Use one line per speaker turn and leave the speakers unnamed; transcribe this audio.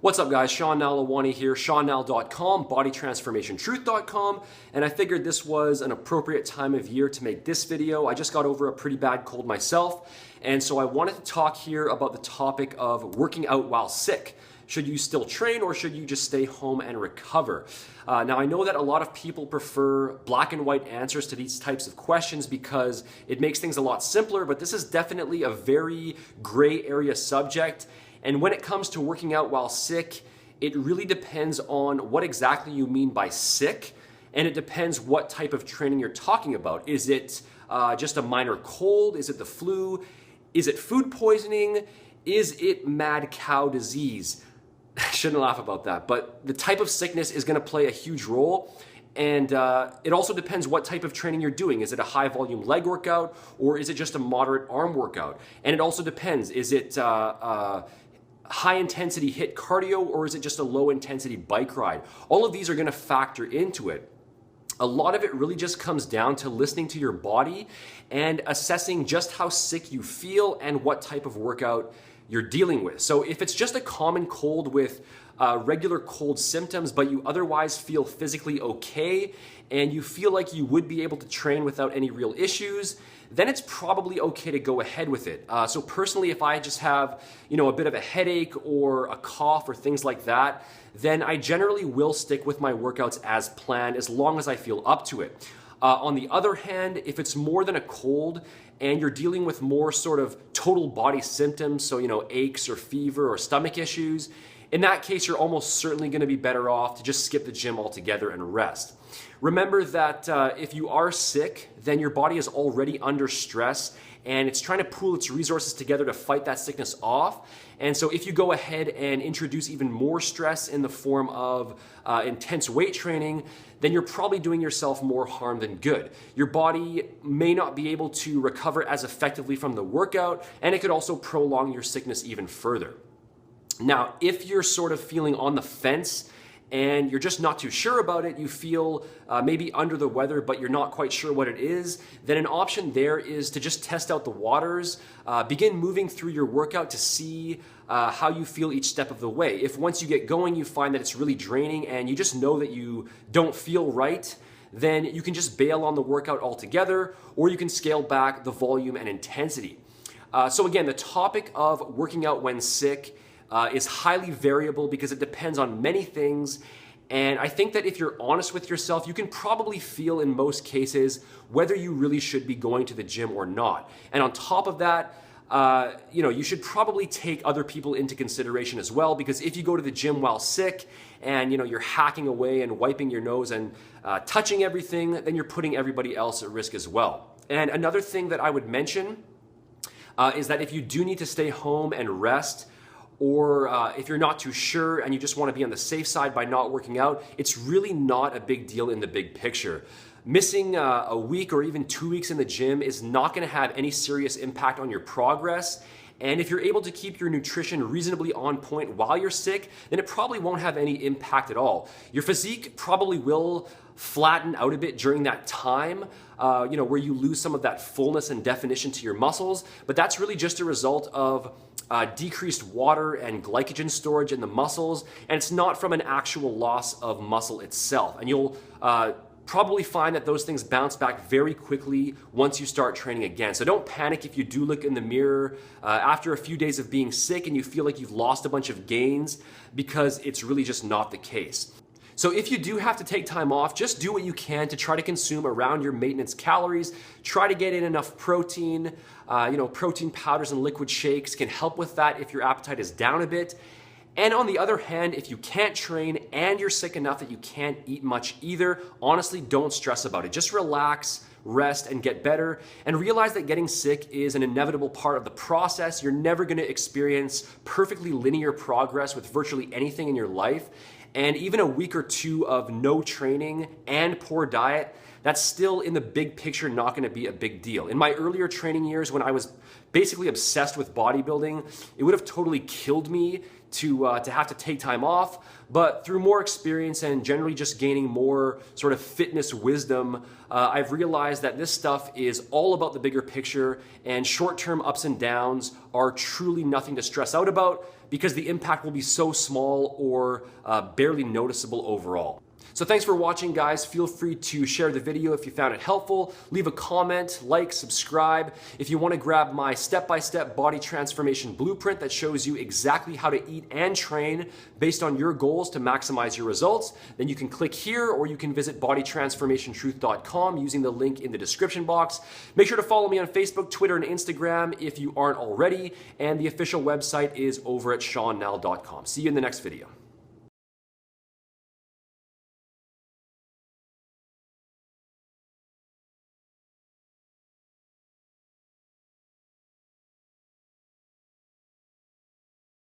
What's up guys, Sean Nalawani here, SeanNal.com, BodyTransformationTruth.com, and I figured this was an appropriate time of year to make this video. I just got over a pretty bad cold myself, and so I wanted to talk here about the topic of working out while sick. Should you still train or should you just stay home and recover? Now I know that a lot of people prefer black and white answers to these types of questions because it makes things a lot simpler, but this is definitely a very gray area subject. And when it comes to working out while sick, it really depends on what exactly you mean by sick, and it depends what type of training you're talking about. Is it just a minor cold? Is it the flu? Is it food poisoning? Is it mad cow disease? I shouldn't laugh about that, but the type of sickness is going to play a huge role. And it also depends what type of training you're doing. Is it a high volume leg workout or is it just a moderate arm workout? And it also depends. Is it high intensity HIIT cardio or is it just a low intensity bike ride? All of these are going to factor into it. A lot of it really just comes down to listening to your body and assessing just how sick you feel and what type of workout you're dealing with. So if it's just a common cold with regular cold symptoms, but you otherwise feel physically okay and you feel like you would be able to train without any real issues, then it's probably okay to go ahead with it. So personally, if I just have, a bit of a headache or a cough or things like that, then I generally will stick with my workouts as planned as long as I feel up to it. On the other hand, if it's more than a cold and you're dealing with more sort of total body symptoms, so aches or fever or stomach issues, in that case, you're almost certainly going to be better off to just skip the gym altogether and rest. Remember that if you are sick, then your body is already under stress and it's trying to pool its resources together to fight that sickness off. And so if you go ahead and introduce even more stress in the form of intense weight training, then you're probably doing yourself more harm than good. Your body may not be able to recover as effectively from the workout, and it could also prolong your sickness even further. Now, if you're sort of feeling on the fence and you're just not too sure about it, you feel maybe under the weather, but you're not quite sure what it is, then an option there is to just test out the waters, begin moving through your workout to see how you feel each step of the way. If once you get going, you find that it's really draining and you just know that you don't feel right, then you can just bail on the workout altogether, or you can scale back the volume and intensity. So again, the topic of working out when sick is highly variable because it depends on many things. And I think that if you're honest with yourself, you can probably feel in most cases whether you really should be going to the gym or not. And on top of that, you should probably take other people into consideration as well, because if you go to the gym while sick and you're hacking away and wiping your nose and touching everything, then you're putting everybody else at risk as well. And another thing that I would mention is that if you do need to stay home and rest, or if you're not too sure and you just want to be on the safe side by not working out, it's really not a big deal in the big picture. Missing a week or even 2 weeks in the gym is not going to have any serious impact on your progress. And if you're able to keep your nutrition reasonably on point while you're sick, then it probably won't have any impact at all. Your physique probably will flatten out a bit during that time, where you lose some of that fullness and definition to your muscles, but that's really just a result of decreased water and glycogen storage in the muscles, and it's not from an actual loss of muscle itself. And you'll probably find that those things bounce back very quickly once you start training again. So don't panic if you do look in the mirror after a few days of being sick and you feel like you've lost a bunch of gains, because it's really just not the case. So if you do have to take time off, just do what you can to try to consume around your maintenance calories. Try to get in enough protein. Protein powders and liquid shakes can help with that if your appetite is down a bit. And on the other hand, if you can't train and you're sick enough that you can't eat much either, honestly, don't stress about it. Just relax, rest, and get better. And realize that getting sick is an inevitable part of the process. You're never going to experience perfectly linear progress with virtually anything in your life. And even a week or two of no training and poor diet, that's still in the big picture not going to be a big deal. In my earlier training years, when I was basically obsessed with bodybuilding, it would have totally killed me to have to take time off, but through more experience and generally just gaining more sort of fitness wisdom, I've realized that this stuff is all about the bigger picture, and short-term ups and downs are truly nothing to stress out about because the impact will be so small or barely noticeable overall. So thanks for watching, guys. Feel free to share the video if you found it helpful. Leave a comment, like, subscribe. If you want to grab my step-by-step body transformation blueprint that shows you exactly how to eat and train based on your goals to maximize your results, then you can click here, or you can visit bodytransformationtruth.com using the link in the description box. Make sure to follow me on Facebook, Twitter, and Instagram if you aren't already, and the official website is over at SeanNell.com. See you in the next video.